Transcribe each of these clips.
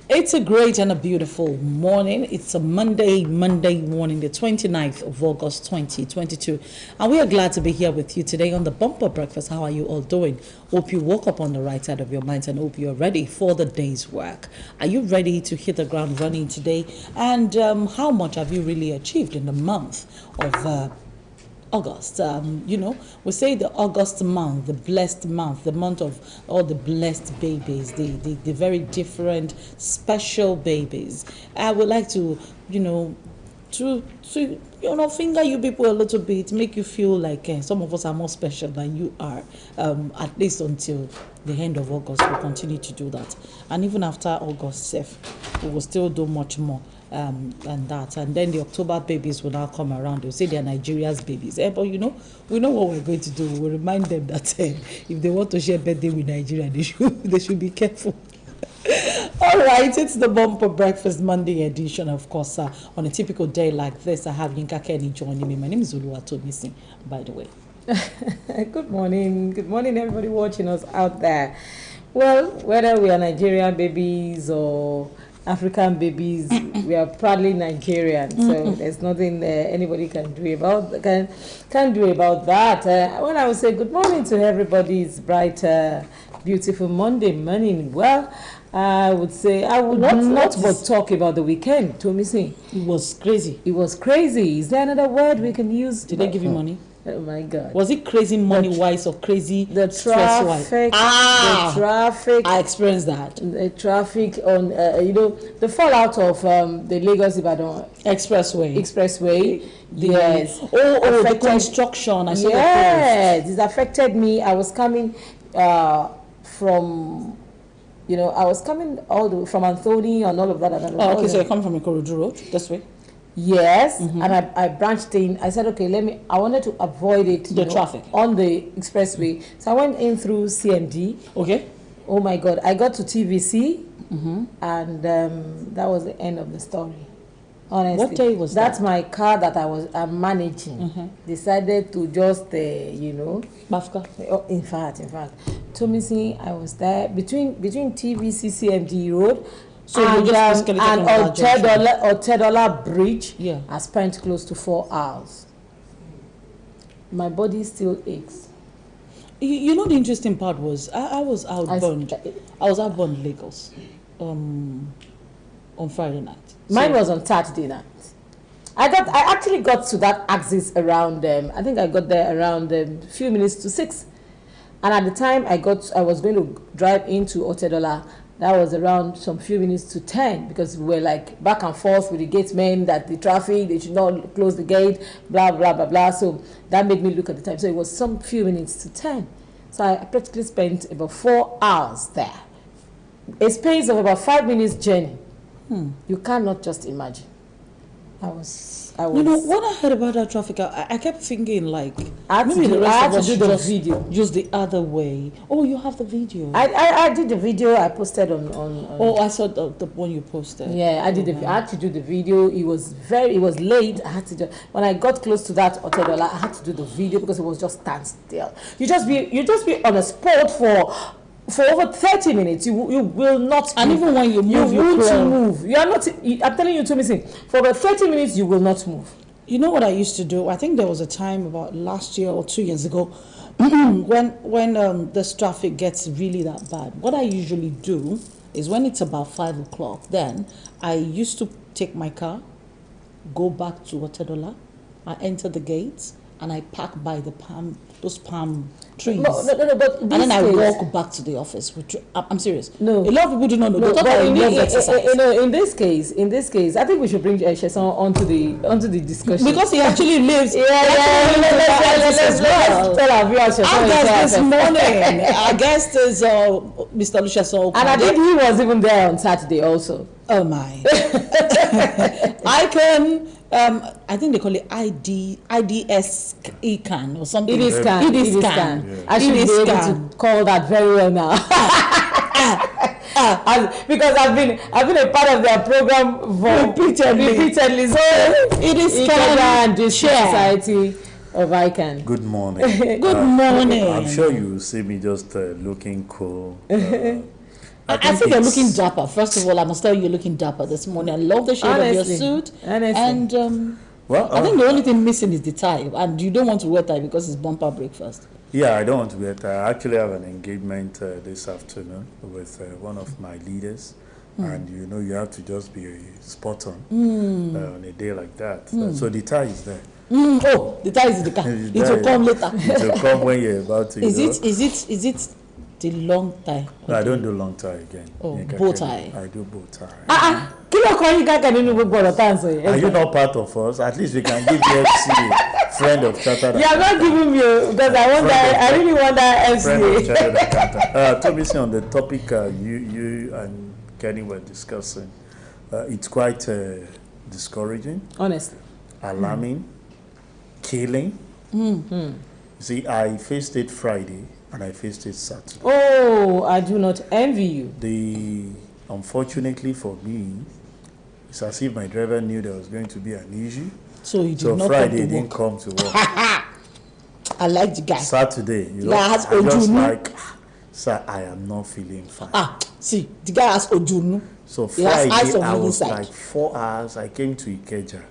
It's a great and a beautiful morning. It's a Monday morning, the 29th of August 2022. And we are glad to be here with you today on the Bumper Breakfast. How are you all doing? Hope you woke up on the right side of your minds and hope you're ready for the day's work. Are you ready to hit the ground running today? And how much have you really achieved in the month of August? We say the August month, the blessed month, the month of all the blessed babies, the very different, special babies. I would like to, finger you people a little bit, make you feel like some of us are more special than you are, at least until the end of August. We'll continue to do that. And even after August, we will still do much more. And that, and then the October babies will now come around. They'll say they're Nigeria's babies. But we know what we're going to do. We'll remind them that if they want to share birthday with Nigeria, they should be careful. All right, it's the Bumper Breakfast Monday edition, of course. On a typical day like this, I have Yinka Kenny joining me. My name is Oluwatomisin, by the way. Good morning, everybody watching us out there. Well, whether we are Nigerian babies or African babies, we are proudly Nigerian, so there's nothing anybody can do about that. When I would say good morning to everybody, it's bright, beautiful Monday morning. Well, I would say I would not but talk about the weekend. Tomisin, it was crazy. It was crazy. Is there another word we can use? Did they give you money? Oh my God! Was it crazy money-wise or crazy the traffic? The traffic. I experienced that. The traffic on, the fallout of the Lagos-Ibadan Expressway. Yes. The construction. I saw yes, it affected me. I was coming from. I was coming all the way from Anthony and all of that. Okay, so you're coming from Ikorodu Road this way? Yes, and I branched in. I said, okay, I wanted to avoid it. The traffic. On the expressway. So I went in through CMD. Okay. Oh my God. I got to TVC, and that was the end of the story. Honestly. What day was that? That's my car that I'm managing. Decided to just, Bafka. In fact. Tomisin, I was there between TVC, CMD Road, so and Otedola Bridge. Yeah. I spent close to 4 hours. My body still aches. You know, the interesting part was I was outbound. I was outbound Lagos on Friday night. Mine was on Saturday night. I actually got to that axis around I think I got there around a few minutes to 6. And at the time I was going to drive into Otedola. That was around some few minutes to 10, because we were like back and forth with the gatemen that the traffic, they should not close the gate, blah, blah, blah, blah. So that made me look at the time. So it was some few minutes to 10. So I practically spent about 4 hours there. A space of about 5 minutes journey. You cannot just imagine. I was. When I heard about that traffic, I kept thinking like maybe the rest of us should just use the other way. Oh, you have the video. I did the video. I posted on Oh, I saw the one you posted. Yeah, I did. I had to do the video. It was late. I had to when I got close to that Otedola, I had to do the video because it was just standstill. You just be on a spot for over 30 minutes. You will not and move. Even when you move, you won't move. You are not. I'm telling you, Tomisin, for about 30 minutes you will not move. You know what I used to do? I think there was a time about last year or 2 years ago when this traffic gets really that bad. What I usually do is when it's about 5 o'clock, then I used to take my car, go back to Otedola, I enter the gates, and I park by those palm trees. No, but and then I walk back to the office. I'm serious. No, a lot of people do not know. No, but in this case, I think we should bring Sheson onto the discussion, because he actually lives. Let's tell our viewers. Our guest this morning. Our guest is Mr. Olusegun. And I think he was even there on Saturday also. Oh my! Icon. I think they call it IDS ECAN or something. It is can. Yeah. I should be able to call that very well now. Because I've been a part of their program repeatedly. So it is and Society of ICAN. Good morning. Good morning. I'm sure you see me just looking cool. I think you're looking dapper. First of all, I must tell you, you're looking dapper this morning. I love the shade of your suit. And I think the only thing missing is the tie. And you don't want to wear tie because it's bumper breakfast. Yeah, I don't want to wear tie. I actually have an engagement this afternoon with one of my leaders. And you have to just be spot on on a day like that. So the tie is there. Oh, the tie is in the car. It will come later. It will come when you're about to. Is it the long tie? No, I don't do long tie again. Oh, bow tie. I do bow tie. Are you not part of us? At least we can give you FCA, friend of chartered. Yeah, I'm not giving you because I really want that FCA. Obviously, on the topic you and Kenny were discussing, it's quite discouraging, honestly, alarming, killing. See, I faced it Friday and I faced it Saturday. Oh, I do not envy you. Unfortunately for me, it's as if my driver knew there was going to be an issue. So you did not Friday come to didn't come to work. I like the guy. Saturday, I just like, sir, I am not feeling fine. See, the guy has Ojunu. So Friday, I was like 4 hours. I came to Ikeja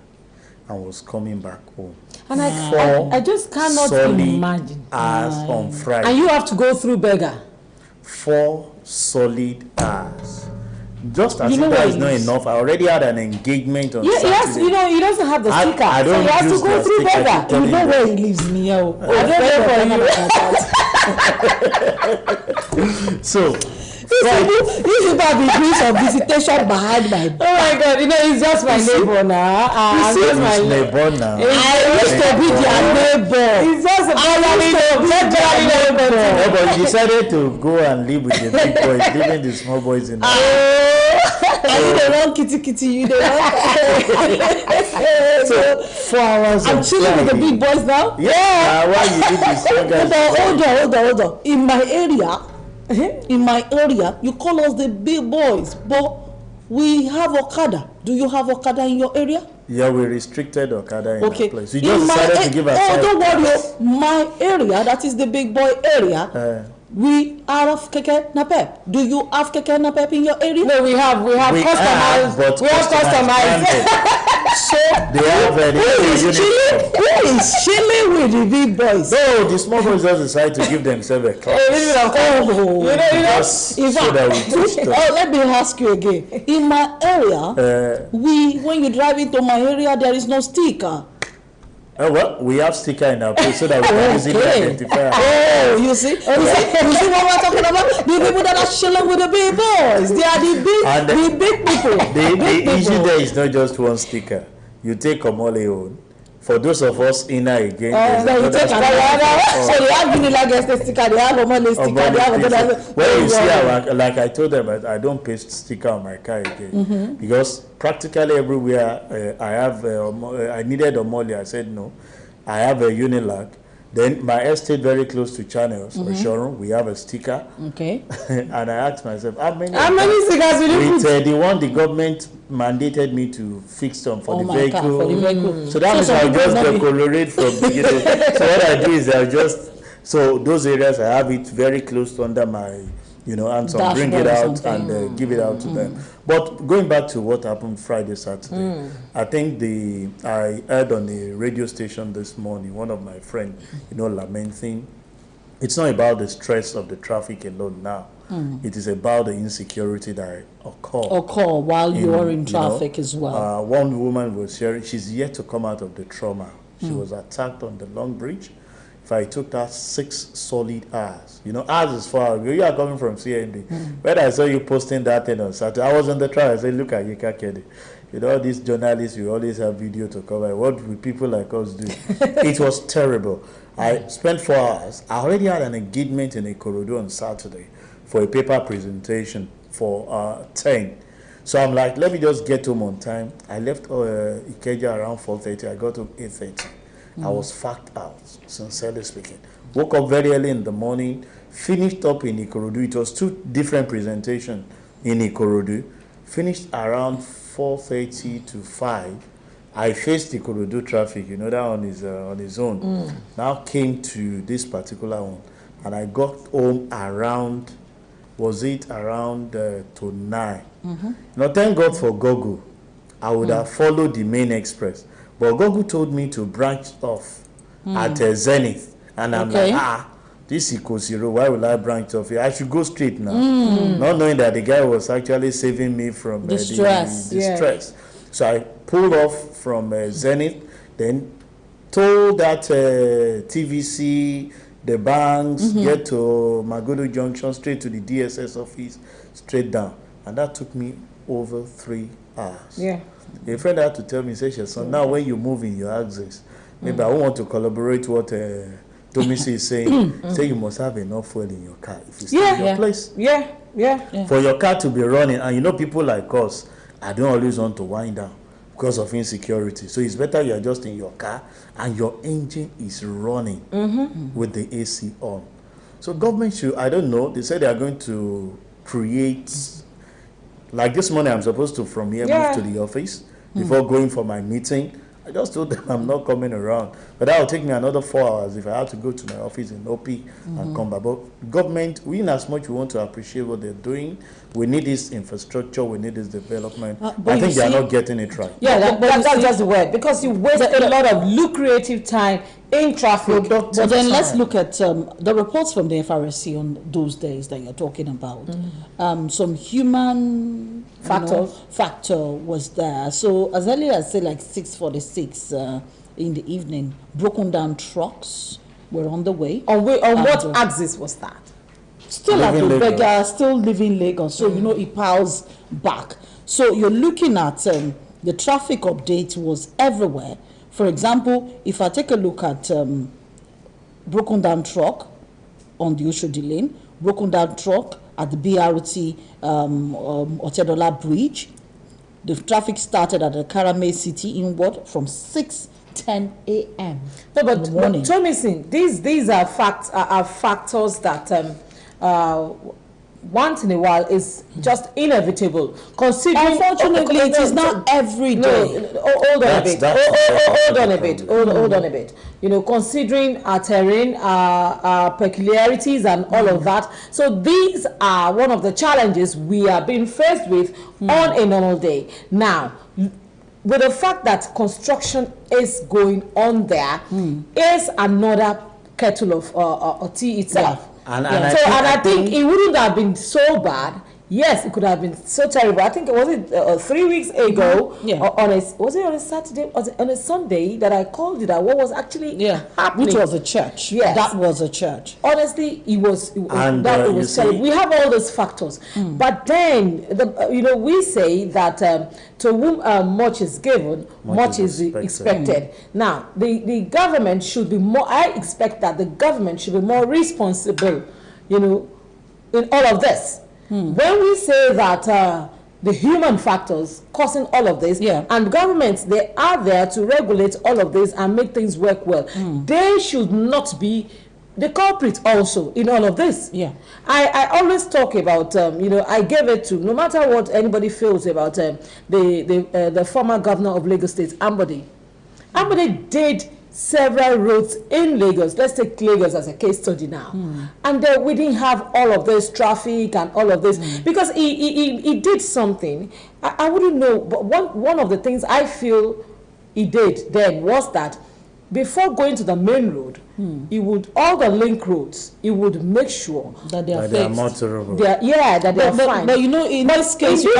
and was coming back home. And I just cannot imagine. Hours on Friday. And you have to go through beggar. 4 solid hours. Just as if that is not enough, I already had an engagement on Saturday. Yes, he doesn't have the sticker. I don't so he has to go through beggar. You know where he lives near. I don't know for you. So, this is about the increase of visitation behind my back. Oh my God, he's just my neighbor now. I'm just my neighbor now. I used to be their neighbor. He's just a neighbor. Yeah, but you decided to go and live with the big boys, leaving the small boys in the house. You don't want kitty, you don't want. So 4 hours. I'm chilling with the big boys now. Yeah. Why you did this? Hold on. In my area, you call us the big boys, but we have Okada. Do you have Okada in your area? Yeah, we restricted Okada in that place. We just decided to give ourselves. Don't worry, my area, that is the big boy area. We are of Keke Napep. Do you have Keke Napep in your area? No, we have customized. We have customized. So they have who is chilling with the big boys? No, the small boys just decide to give themselves a class. Let me ask you again. In my area, when you drive into my area, there is no sticker. Well, we have sticker in our place so that we can easily identify. Oh, you see what we're talking about? The people that are chilling with the big boys. They are the big people. The issue there is not just one sticker. You take Omole on. For those of us inner again, so you take another. So they have Unila guest sticker, they have Omole sticker, they have another. Well, you see, like I told them, I don't paste sticker on my car again because practically everywhere I needed Omole. I said no. I have a Unilag. Then my estate very close to Channels, Showroom, we have a sticker. Okay. And I asked myself, how many stickers will you put? The one the government mandated me to fix them for the vehicle. God, for the vehicle. So that means I'll just decolorate from beginning. So what I do is so those areas I have it very close to under my and so bring it out and give it out to them. But going back to what happened Friday, Saturday, I think I heard on the radio station this morning, one of my friends, lamenting. It's not about the stress of the traffic alone now. It is about the insecurity that occur while you are in traffic as well. One woman was sharing, she's yet to come out of the trauma. She was attacked on the Long Bridge. If I took that 6 solid hours, hours is far. You are coming from CND. When I saw you posting that thing on Saturday, I was on the trial. I said, look at Yika Kede. All these journalists, we always have video to cover. What will people like us do? It was terrible. I spent 4 hours. I already had an engagement in Ikorodu on Saturday for a paper presentation for 10. So I'm like, let me just get home on time. I left Ikeja around 4:30. I got home 8:30. I was fucked out, sincerely speaking. Woke up very early in the morning, finished up in Ikorodu. It was 2 different presentations in Ikorodu. Finished around 4:30 to 5. I faced Ikorodu traffic, that one is on its own. Now came to this particular one, and I got home around was it around to 9. Now, thank God for Google. I would have followed the main express. But Google told me to branch off at Zenith. And I'm like, this is Ikosiro. Why will I branch off here? I should go straight now. Not knowing that the guy was actually saving me from distress. the distress. So I pulled off from Zenith, then told that TVC, the banks, get to Magodo Junction, straight to the DSS office, straight down. And that took me over 3 hours. Yeah. A friend had to tell me, say, son, now when you move in your axis, maybe I want to collaborate what Tomisi is saying. Say you must have enough fuel in your car if you stay in your place. Yeah. For your car to be running, and you know people like us, I don't always want to wind down because of insecurity. So it's better you're just in your car and your engine is running with the AC on. So government should, I don't know, they said they are going to create, like this morning I'm supposed to from here move to the office before going for my meeting. I just told them I'm not coming around. But that will take me another 4 hours if I have to go to my office in OP and come back. But government, we in as much we want to appreciate what they're doing, we need this infrastructure, we need this development. I think they are not getting it right. Yeah, that's just the word. Because you waste a lot of lucrative time in traffic. But then let's look at the reports from the FRSC on those days that you're talking about. Some human factor was there. So as early as say like 6:46 in the evening, broken down trucks were on the way. On what axis was that? Still at the beggar, still leaving Lagos. So you know it piles back. So you're looking at the traffic update was everywhere. For example, if I take a look at broken down truck on the Oshodi lane, broken down truck at the BRT Otedola Bridge, the traffic started at the Karame City inward from 6:10 a.m. No, but Tomisi, these are factors that once in a while is just inevitable. Considering, unfortunately, it is not every day. Hold on a bit. You know, considering our terrain, our peculiarities, and all of that. So these are one of the challenges we are being faced with on a normal day. Now, with the fact that construction is going on there, is another kettle of tea itself. Yeah. And I think it wouldn't have been so bad. Yes, it could have been so terrible. I think it was 3 weeks ago. Was it on a Saturday? Was it on a Sunday that I called you that what was actually happening? Which was a church. Yes, that was a church. Honestly, it was terrible. We have all those factors, but then we say that to whom much is given, much is expected. Now, the government should be more. I expect that the government should be more responsible, in all of this. When we say that the human factors causing all of this, and governments, they are there to regulate all of this and make things work well. They should not be the culprit also in all of this. I always talk about, I gave it to, no matter what anybody feels about the former governor of Lagos State, Ambode. Ambode did several roads in Lagos. Let's take Lagos as a case study now. And we didn't have all of this traffic and all of this because he did something. I wouldn't know, but one of the things I feel he did then was that before going to the main road, he would, all the link roads, he would make sure that they are motorable. that they are fine. But in this case, you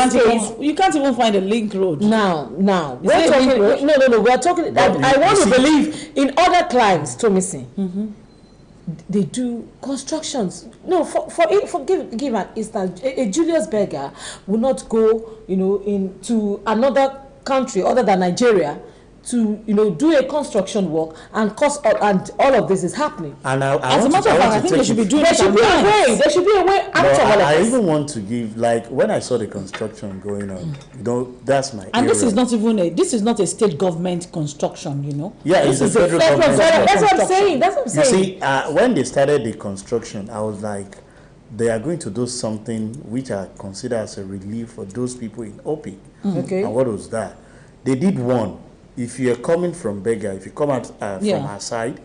can't even find a link road. Now, we're talking. No, we're talking. I want to believe in other climes, Tomisi. They do constructions. No, give an instance. A Julius Berger will not go, into another country other than Nigeria to do a construction work and all of this is happening. And as a matter of fact, I think they should be doing it. There should be a way out of all of this. I even want to give, like, when I saw the construction going on, that's my and area. This is not a state government construction, Yeah, it's a federal government. That's what I'm saying. You see, when they started the construction, I was like, they are going to do something which I consider as a relief for those people in OP. Okay. And what was that? They did one. If you are coming from Bega, if you come out from our side,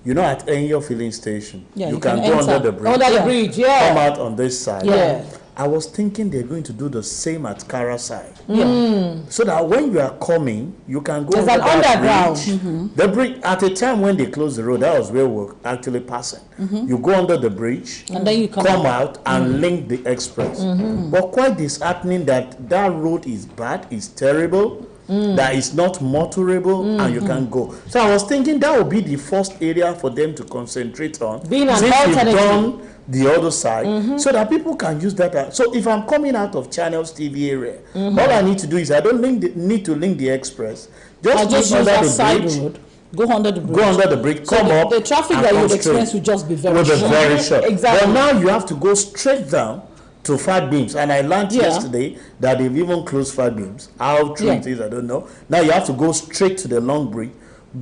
you know, at Enyo filling station, Yeah, you can go enter. under the bridge. Under the bridge, yeah. Come out on this side. Yeah. I was thinking they're going to do the same at Kara side. Yeah. So that when you are coming, you can go There's over an that underground. bridge. The bridge, at the time when they closed the road, that was where we were actually passing. You go under the bridge, And then you come out and link the express. But quite disheartening that that road is bad, is terrible, that is not motorable, and you can go. So I was thinking that would be the first area for them to concentrate on. Being an Since you've alternative. done the other side, so that people can use that. So if I'm coming out of Channels TV area, all I need to do is I don't need to link the express. I just use under that the side bridge, road, go under the bridge. go under the bridge, So come the, up. the traffic and that you come would straight. experience would just be very Will be short. very short. Exactly. But now you have to go straight down to Fat Beams, and I learned Yeah. yesterday that they've even closed Fat Beams. How true Yeah. it is, I don't know. Now you have to go straight to the Long Bridge,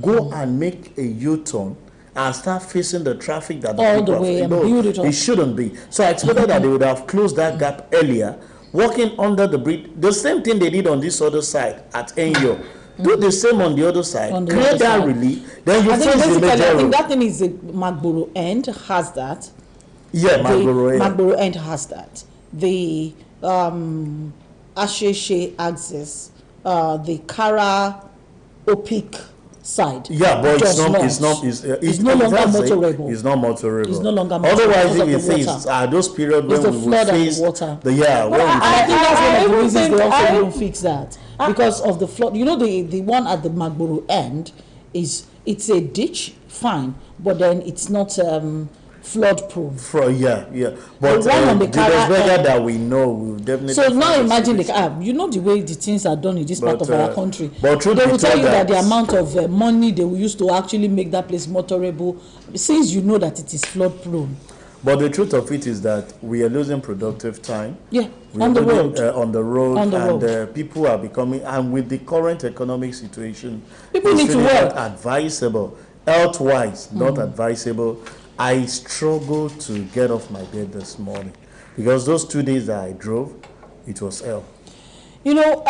go and make a U-turn and start facing the traffic that All people the way have. and build it up. It shouldn't be. So I expected that they would have closed that gap earlier, walking under the bridge. The same thing they did on this other side at Enyo. Do the same on the other side. On the Create other that side. relief. Then you I think face the basically, major I think road. that thing is the Magboro end has that. Yeah, The Magboro. Magboro end has that. The Asheshe axis, the Kara Opik side. Yeah, but does it's no longer that's it. motorable. It's not motorable. It's no longer motorable Otherwise, because of if the you water. think those periods It's when the we would flood and the face water. when we I think that's one of the even reasons think- they also I- don't fix that because of the flood. You know, the one at the Magboro end it's a ditch, fine, but then it's not flood proof. yeah. But The one on the the Kara weather end. that we know will definitely. So now find a imagine solution. you know the way the things are done in this part But, of our country. but truth They be will tell told you that the that- amount of money they will use to actually make that place motorable, since you know that it is flood prone. But the truth of it is that we are losing productive time. Yeah, We on are the losing, road. on the road, On the and road. people are becoming. And with the current economic situation, People it's need to really work. not advisable, health-wise, not advisable. I struggled to get off my bed this morning because those 2 days that I drove, it was hell. You know,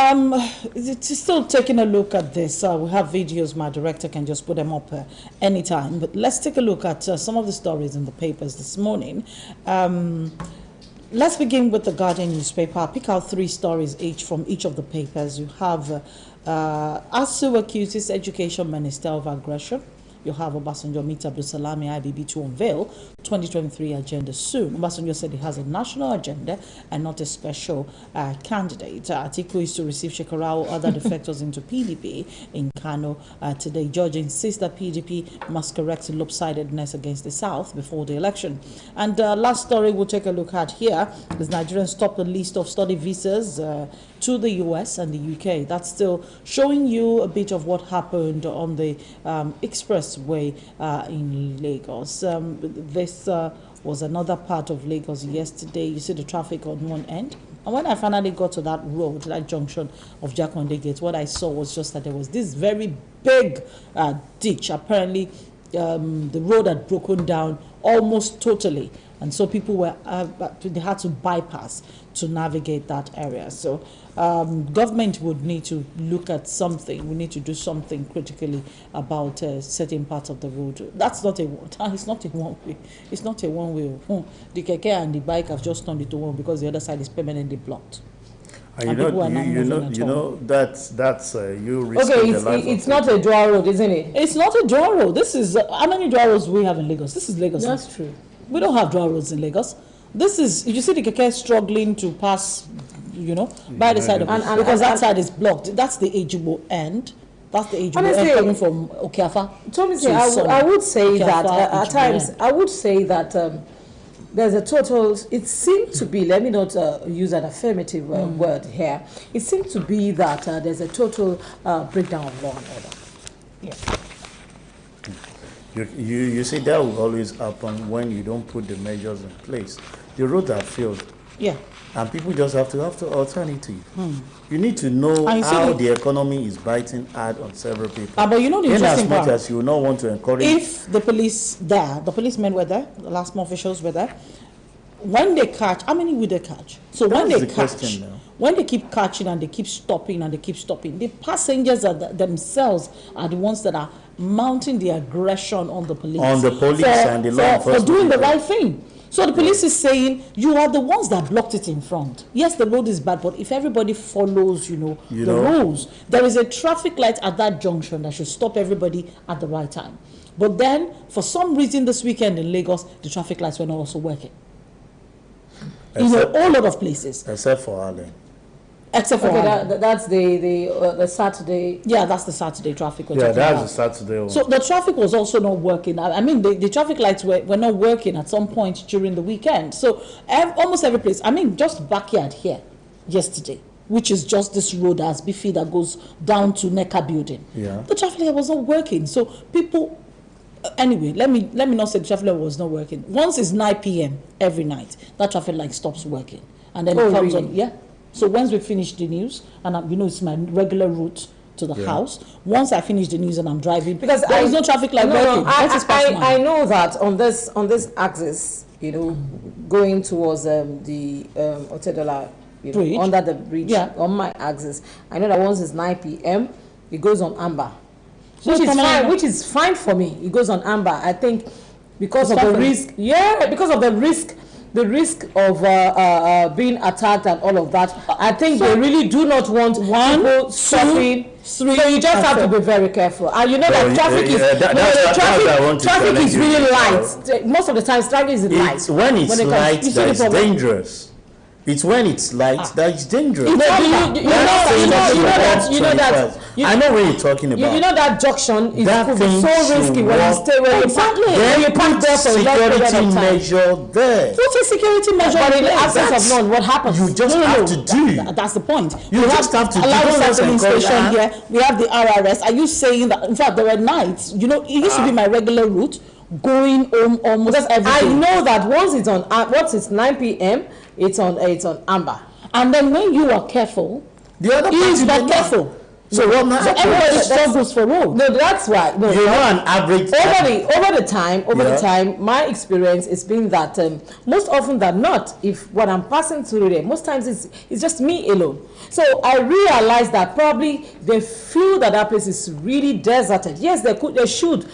it's still taking a look at this. We have videos. My director can just put them up anytime. But let's take a look at some of the stories in the papers this morning. Let's begin with the Guardian newspaper. I'll pick out 3 stories each from each of the papers. You have ASU accuses Education Minister of aggression. You have Obasanjo meets Abdulsalami IBB to unveil 2023 agenda soon. Obasanjo said he has a national agenda and not a special candidate. Atiku is to receive Shekarau, other defectors into PDP in Kano today. Judge insists that PDP must correct lopsidedness against the South before the election. And last story we'll take a look at here is Nigerians top the list of study visas to the US and the UK. That's still showing you a bit of what happened on the expressway in Lagos. This was another part of Lagos yesterday. You see the traffic on one end. And when I finally got to that road, that junction of Jakonde Gate, what I saw was just that there was this very big ditch. Apparently, the road had broken down almost totally. And so people were, they had to bypass to navigate that area. So government would need to look at something. We need to do something critically about certain parts of the road. That's not it's not a one way. It's not a one way. The keke and the bike have just turned it to one because the other side is permanently blocked. And you know that's you risking Okay, the life it's of not a dual road, isn't it? It's not a dual road. This is how many dual roads we have in Lagos? This is Lagos. That's true. We don't have dual roads in Lagos. This is, you see the keke struggling to pass, by the side of it, because that side is blocked. That's the Ejibo end. That's the Ejibo end coming from Okeafa. I would say that Okeafa, at Ejibo times, end. I would say that there's a total, it seemed to be, let me not use an affirmative word here, it seemed to be that there's a total breakdown of law and order. Yeah. You see, that will always happen when you don't put the measures in place. The roads are filled. Yeah. And people just have to alternative. You need to know And you see how the- the economy is biting hard on several people. But you know the in as interesting much part, as you not want to encourage. if the policemen were there, the last more officials were there, when they catch, how many will they catch? So when That's they the catch, question now. when they keep catching and they keep stopping and they keep stopping, the passengers themselves are the ones that are mounting the aggression on the police. On the police and the law enforcement. For doing the right thing. So the police is saying, you are the ones that blocked it in front. Yes, the road is bad, but if everybody follows, the rules, there is a traffic light at that junction that should stop everybody at the right time. But then, for some reason this weekend in Lagos, the traffic lights were not also working. In a whole lot of places. Except for Allen. Except for that's the Saturday. Yeah, that's the Saturday traffic. Yeah, that's the Saturday one. So the traffic was also not working. I mean, the traffic lights were not working at some point during the weekend. So almost every place. I mean, just backyard here yesterday, which is just this road as Bifi that goes down to Necker building. Yeah. The traffic light was not working. So people. Anyway, let me not say the traffic light was not working. Once it's 9 p.m. every night, that traffic light stops working, and then it comes on. Yeah. So once we finish the news, and it's my regular route to the house. Once I finish the news and I'm driving, because there is no traffic light working. I know that on this axis, going towards the Otedola, under the bridge, on my axis, I know that once it's 9 p.m., it goes on amber. Which is fine for me. It goes on amber. I think because of the risk. Yeah, because of the risk of being attacked and all of that. I think they really do not want people stopping. So you just have to be very careful. And that traffic is really light. Most of the time, traffic is light. When it's light, that is dangerous. It's when it's light that it's dangerous. I know what you're talking about. You know that junction is so risky when you stay where you park. Then you park there for security measure there. What's a security measure? But in the absence of none, what happens? You just have to do. That's the point. You just have to do. Station here. We have the RRS. Are you saying that? In fact, there were nights. It used to be my regular route going home almost every day. I know that once it's 9 p.m. It's on amber. And then when you are careful, the other is not careful. So everybody struggles for road. No, that's why. No, an average over the time, my experience has been that most often than not, if when I'm passing through there, most times it's just me alone. So I realize that probably they feel that place is really deserted. Yes, they should.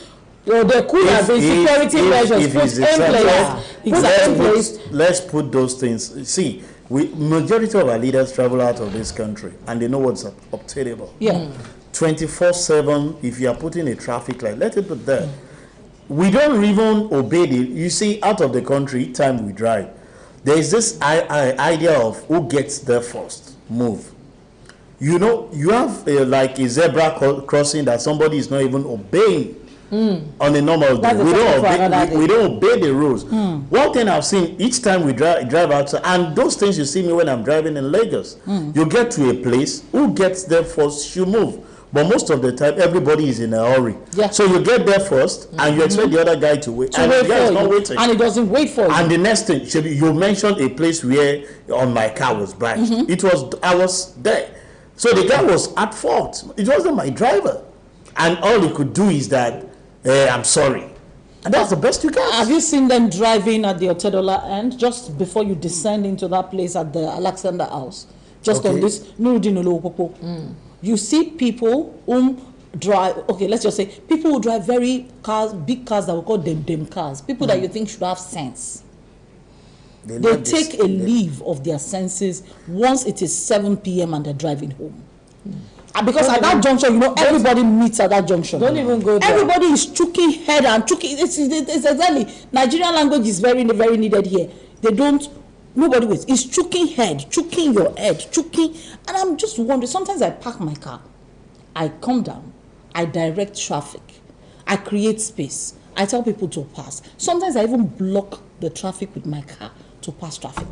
There could have been security measures put in place. Let's put those things. See, majority of our leaders travel out of this country, and they know what's obtainable. Yeah. 24/7. If you are putting a traffic light, let it put there. We don't even obey you see, out of the country, each time we drive, there is this idea of who gets there first. Move. You have like a zebra crossing that somebody is not even obeying. On a normal day, we don't obey the rules. One thing I've seen each time we drive outside, and those things you see me when I'm driving in Lagos, you get to a place, who gets there first, you move. But most of the time, everybody is in a hurry. Yeah. So you get there first, and you expect the other guy to wait. And the guy is not waiting. And he doesn't wait for you. And the next thing, you mentioned a place where my car was bashed. I was there. So the guy was at fault. It wasn't my driver. And all he could do is that, I'm sorry. And that's the best you get. Have you seen them driving at the Otedola end just before you descend into that place at the Alexander House? Just on this Nuruddin Olopopo. You see people who drive, let's just say, people who drive big cars that we call them cars. People that you think should have sense. They take a leave of their senses once it is 7 p.m. and they're driving home. Because at that junction, everybody meets at that junction. Don't even go there. Everybody is choking head and choking. It's exactly. Nigerian language is very, very needed here. Nobody waits. It's choking head, choking your head, choking. And I'm just wondering, sometimes I park my car. I come down. I direct traffic. I create space. I tell people to pass. Sometimes I even block the traffic with my car to pass traffic.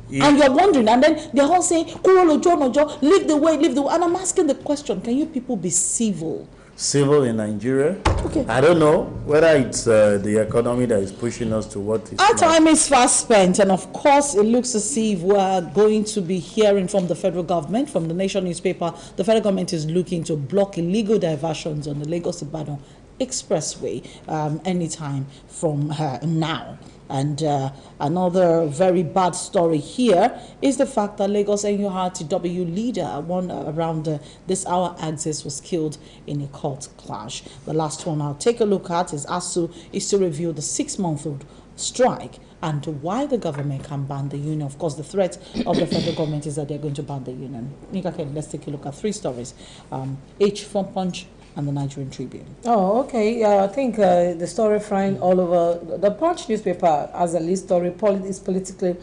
Yeah. And you're wondering, and then they're all saying, leave the way. And I'm asking the question, can you people be civil? Civil in Nigeria? Okay. I don't know whether it's the economy that is pushing us to what is. Our time is fast spent, and of course, it looks as if we're going to be hearing from the federal government, from the Nation newspaper. The federal government is looking to block illegal diversions on the Lagos-Ibadan Expressway anytime from now. And another very bad story here is the fact that Lagos NURTW leader, one around this hour axis, was killed in a court clash. The last one I'll take a look at is ASU is to review the 6-month-old strike and why the government can ban the union. Of course, the threat of the federal government is that they're going to ban the union. Let's take a look at 3 stories. H from Punch and the Nigerian Tribune. Oh, okay. I think the story flying all over the Punch newspaper as a lead story is political.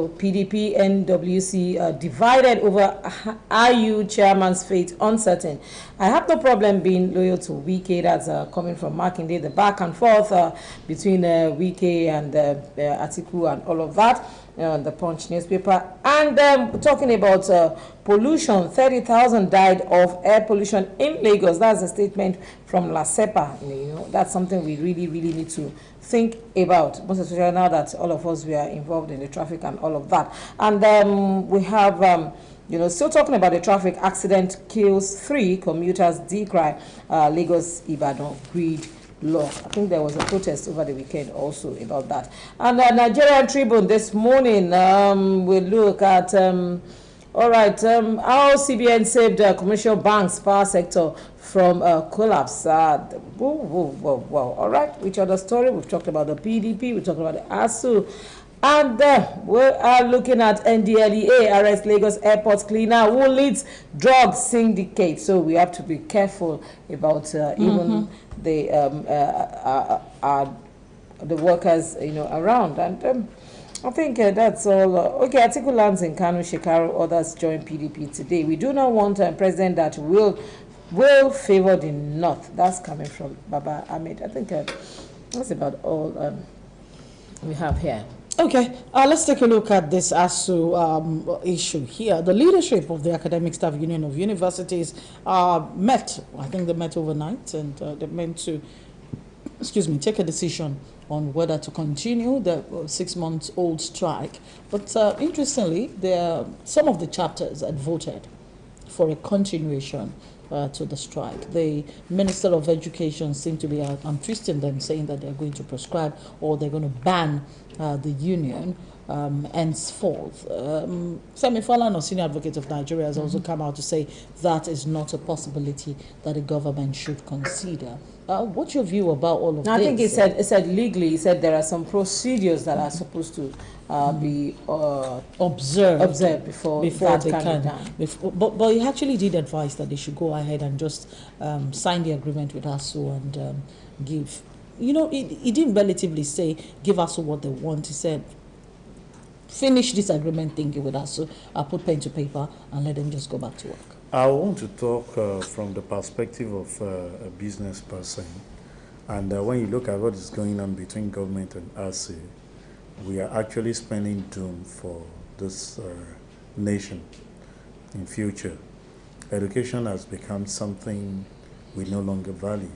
PDP, NWC divided over IU chairman's fate uncertain. I have no problem being loyal to Wike. That's coming from Makinde. The back and forth between Wike and Atiku and all of that. The Punch newspaper. And talking about pollution, 30,000 died of air pollution in Lagos. That's a statement from LASEPA. You know, that's something we really need to think about, most especially now that all of us we are involved in the traffic and all of that. And we have still talking about the traffic accident kills 3 commuters, decry Lagos Ibadan grid law. I think there was a protest over the weekend also about that. And the Nigerian Tribune this morning will look at how CBN saved commercial banks, power sector from collapse. All right, which other story? We've talked about the PDP, we've talked about the ASU. And we are looking at NDLEA, arrest Lagos airport cleaner who leads drug syndicate. So we have to be careful about even the workers, around. And I think that's all. Okay, Atiku lands in Kano, Shekaru, others join PDP today. We do not want a president that will favor the North. That's coming from Baba Ahmed. I think that's about all we have here. Okay, let's take a look at this ASU issue here. The leadership of the Academic Staff Union of Universities met. I think they met overnight, and they meant to, take a decision on whether to continue the 6-month-old strike. But interestingly, some of the chapters had voted for a continuation to the strike. The Minister of Education seemed to be twisting them, saying that they're going to prescribe or they're going to ban the union henceforth. Femi Falana, Senior Advocate of Nigeria, has also come out to say that is not a possibility that the government should consider. What's your view about all of this? I think he said legally, he said there are some procedures that are supposed to be observed before that they can be done. But he actually did advise that they should go ahead and just sign the agreement with ASU and give. He didn't relatively say give ASU what they want. He said finish this agreement thingy with ASU, put pen to paper and let them just go back to work. I want to talk from the perspective of a business person. And when you look at what is going on between government and ASU, we are actually spending doom for this nation in future. Education has become something we no longer value.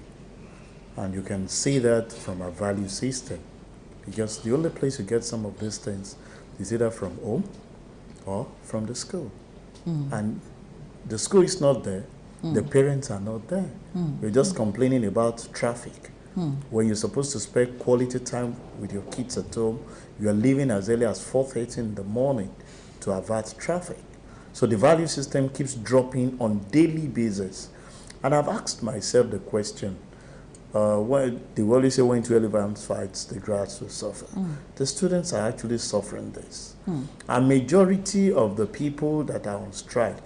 And you can see that from our value system. Because the only place you get some of these things is either from home or from the school. And the school is not there, the parents are not there. We're just complaining about traffic. When you're supposed to spend quality time with your kids at home, you are leaving as early as 4:30 in the morning to avert traffic. So the value system keeps dropping on daily basis. And I've asked myself the question, when they always say when two elephants fights, the grass will suffer. The students are actually suffering this. A majority of the people that are on strike,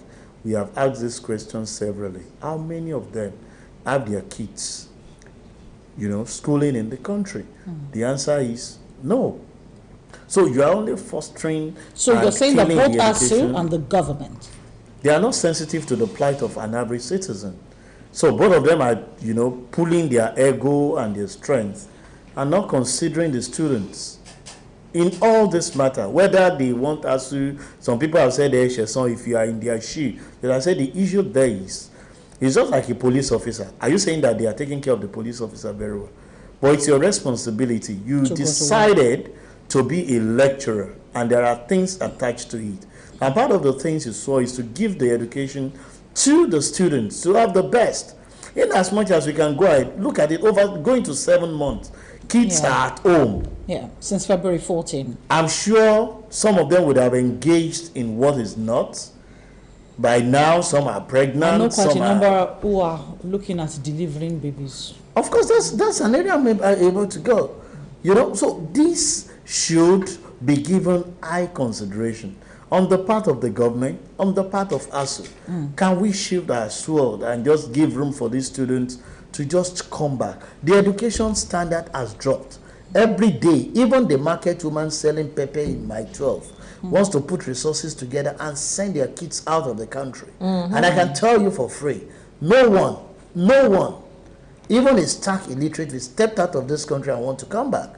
we have asked this question severally. How many of them have their kids, schooling in the country? The answer is no. So you are only fostering. So you're saying that both ASU and the government, they are not sensitive to the plight of an average citizen. So both of them are, pulling their ego and their strength and not considering the students in all this matter. Whether they want ASU, some people have said, if you are in their shoe, they have said the issue there is, it's just like a police officer. Are you saying that they are taking care of the police officer very well? But it's your responsibility. You decided to be a lecturer, and there are things attached to it. And part of the things you saw is to give the education to the students to have the best. In as much as we can go ahead, look at it over going to 7 months. Kids are at home. Yeah, since February 14. I'm sure some of them would have engaged in what is not. By now, some are pregnant. I know quite a some number who are looking at delivering babies. Of course, that's an area I'm able to go. You know, so this should be given high consideration on the part of the government, on the part of ASU. Can we shift our sword and just give room for these students to just come back? The education standard has dropped. Every day, even the market woman selling pepper in my 12 wants to put resources together and send their kids out of the country. And I can tell you for free, no one, even a stark illiterate, will step out of this country and want to come back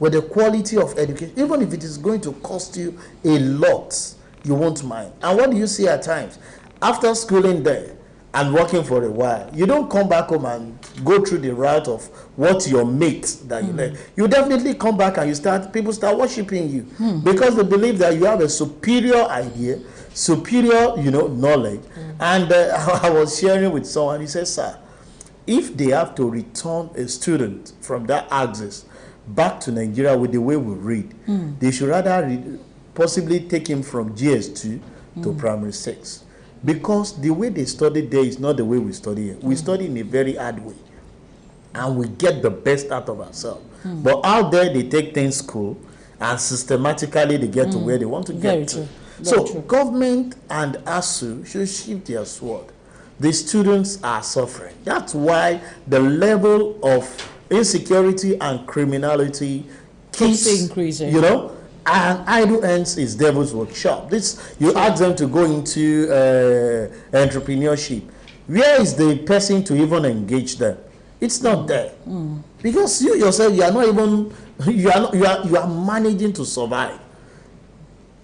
with the quality of education. Even if it is going to cost you a lot, you won't mind. And what do you see at times? After schooling there and working for a while, you don't come back home and go through the route of what your mate that you learn. You definitely come back and people start worshiping you because they believe that you have a superior idea, superior, knowledge. And I was sharing with someone, he said, sir, if they have to return a student from that axis back to Nigeria with the way we read, they should rather possibly take him from GS2 to primary 6. Because the way they study there is not the way we study here. We study in a very hard way. And we get the best out of ourselves. But out there, they take things cool. And systematically, they get to where they want to get to. So, government and ASU should shift their sword. The students are suffering. That's why the level of insecurity and criminality keeps increasing. And idle ends is devil's workshop. You ask them to go into entrepreneurship. Where is the person to even engage them? It's not there. Because you yourself, you are not even, you are managing to survive.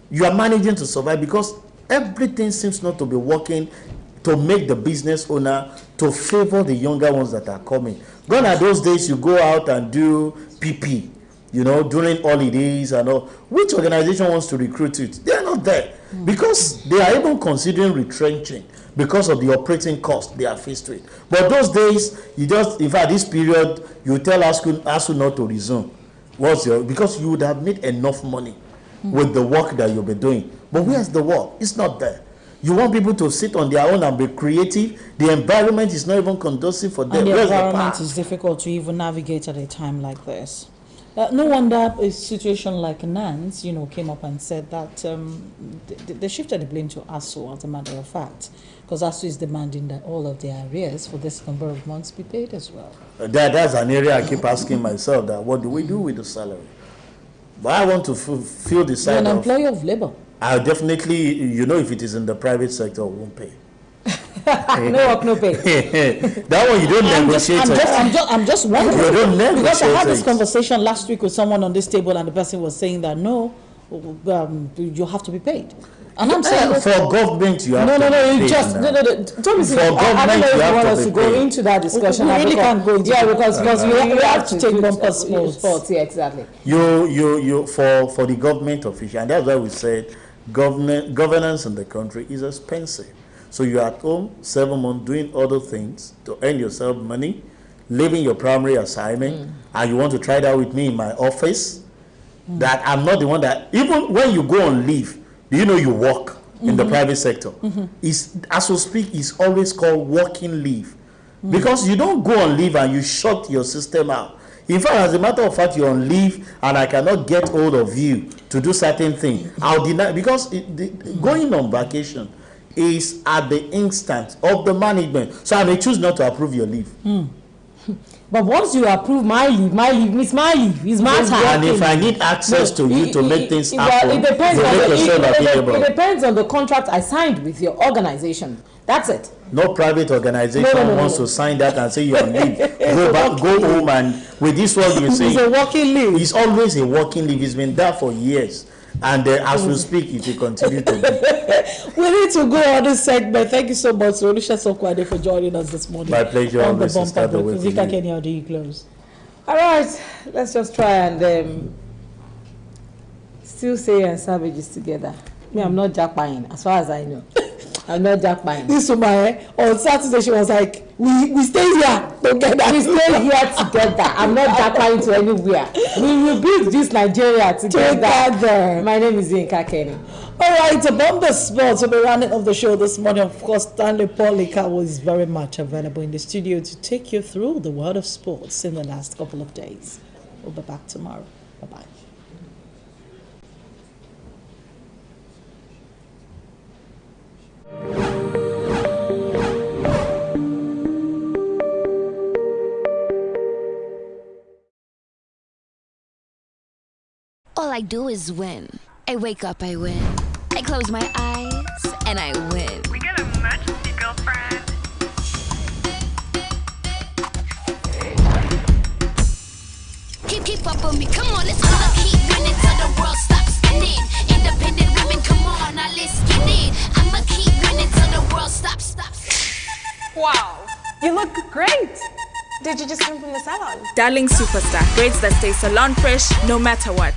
You are managing to survive because everything seems not to be working to make the business owner to favor the younger ones that are coming. Gone are those days you go out and do PP. During holidays and all. Which organization wants to recruit it? They are not there because they are even considering retrenching because of the operating cost they are faced with. But those days, in fact, this period, you tell ASU not to resume. Because you would have made enough money with the work that you'll be doing. But where's the work? It's not there. You want people to sit on their own and be creative. The environment is not even conducive for them. And the environment is difficult to even navigate at a time like this. No wonder a situation like Nance, came up and said that they shifted the blame to ASU, as a matter of fact, because ASU is demanding that all of their arrears for this number of months be paid as well. That's an area I keep asking myself, that what do we do with the salary? But I want to feel the side of... You're an employer of labor. I definitely, if it is in the private sector, I won't pay. No work, no pay. That one you don't negotiate. I'm just wondering. You don't negotiate. Because I had this conversation last week with someone on this table, and the person was saying that no, you have to be paid. And I'm saying for government you have to be paid. Tell me, I don't know if you want us to go into that discussion. We really can't go into because we have to take bumper sports. Yeah, exactly. You for the government official, and that's why we said governance in the country is expensive. So you're at home 7 months doing other things to earn yourself money, leaving your primary assignment, and you want to try that with me in my office. That I'm not the one that, even when you go on leave, you work in the private sector. As we speak, it's always called working leave. Because you don't go on leave and you shut your system out. In fact, as a matter of fact, you're on leave and I cannot get hold of you to do certain things. I'll deny, because going on vacation is at the instance of the management. So I may choose not to approve your leave. But once you approve my leave is my leave. It's my time. And if I need access to you to make things happen, it depends on the contract I signed with your organization. That's it. No private organization wants to sign that and say you're on leave. Go home, and with this one you say it's a working leave. It's always a working leave. It's been there for years. And as we speak, it will continue to be. We need to go on this segment. Thank you so much, Solusha Sokwade, for joining us this morning. My pleasure. On the bumper break. Vika Kenya, how do you close? All right, let's just try and still say and savages together. Me, I'm not jackpine, as far as I know. I'm not jackpine. This woman, on Saturday, she was like, we stay here. together. We stay here together. I'm not jacking to anywhere. We will build this Nigeria together. My name is Yinka Kenny. All right, about the sports, we'll be running off the show this morning. Of course, Stanley Polika was very much available in the studio to take you through the world of sports in the last couple of days. We'll be back tomorrow. Bye-bye. All I do is win. I wake up, I win. I close my eyes, and I win. We get a emergency, girlfriend. Keep up on me, come on, let's go. I'ma keep winning till the world stops spinning. Independent women, come on, now let's get in. I'ma keep winning till the world stops. Wow, you look great. Did you just come from the salon? Darling Superstar, grades that stay salon fresh no matter what.